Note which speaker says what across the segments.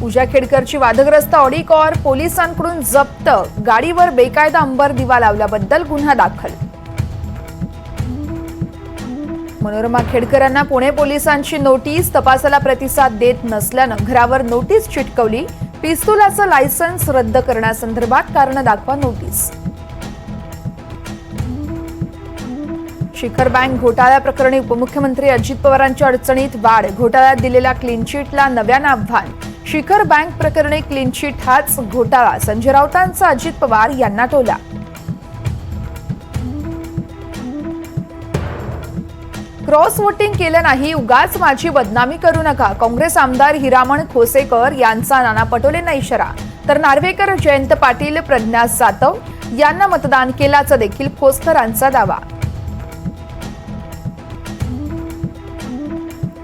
Speaker 1: पूजा खेडकरची वादग्रस्त Audi car पोलिसांकडून जप्त, गाडीवर बेकायदा अंबर दिवा लावल्याबद्दल गुन्हा दाखल। मनोरमा खेडकरांना पुणे पोलिसांची नोटीस, तपासाला प्रतिसाद देत नसल्यानं घरावर नोटीस चिटकवली। पिस्तुलाचं लायसन्स रद्द करण्यासंदर्भात कारण दाखवा नोटीस। शिखर बँक घोटाळा प्रकरणी उपमुख्यमंत्री अजित पवारांच्या अडचणीत वाढ, घोटाळ्यात दिलेल्या क्लीन चिटला नव्यानं आव्हान। शिखर बँक प्रकरणी क्लीन चिट हाच घोटाळा, संजय राऊतांचा अजित पवार यांना टोला। क्रॉस वोटिंग केलं नाही, उगाच माझी बदनामी करू नका, काँग्रेस आमदार हिरामण खोसेकर यांचा नाना पटोलेंना इशारा। तर नार्वेकर, जयंत पाटील, प्रज्ञा सातव यांना मतदान केल्याचा देखील खोसकरांचा दावा।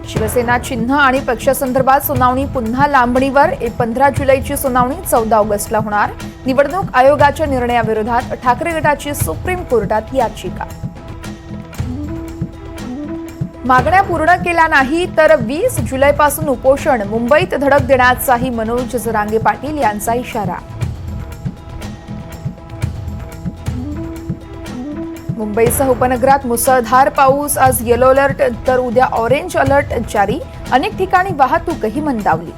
Speaker 1: शिवसेना चिन्ह आणि पक्षासंदर्भात सुनावणी पुन्हा लांबणीवर। 15 जुलैची सुनावणी 14 ऑगस्टला होणार। निवडणूक आयोगाच्या निर्णयाविरोधात ठाकरे गटाची सुप्रीम कोर्टात याचिका। मागण्या पूर्ण केल्या नाही तर 20 जुलैपासून उपोषण, मुंबईत धडक देण्याचाही मनोज जरांगे पाटील यांचा इशारा। मुंबईसह उपनगरात मुसळधार पाऊस, आज येलो अलर्ट तर उद्या ऑरेंज अलर्ट जारी। अनेक ठिकाणी वाहतूकही मंदावली।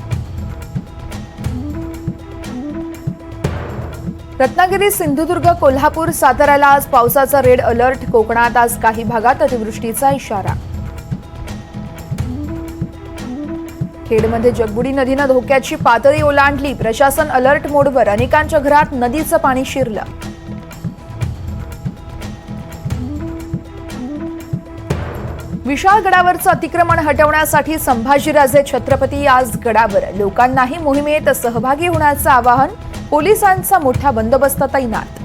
Speaker 1: रत्नागिरी, सिंधुदुर्ग, कोल्हापूर, साताऱ्याला आज पावसाचा रेड अलर्ट। कोकणात आज काही भागात अतिवृष्टीचा इशारा। खेडमध्ये जगबुडी नदीनं धोक्याची पातळी ओलांडली, प्रशासन अलर्ट मोडवर। अनेकांच्या घरात नदीचं पाणी शिरलं। विशाळगडावरचं अतिक्रमण हटवण्यासाठी संभाजीराजे छत्रपती आज गडावर, लोकांनाही मोहिमेत सहभागी होण्याचं आवाहन। पोलिसांचा मोठा बंदोबस्त तैनात।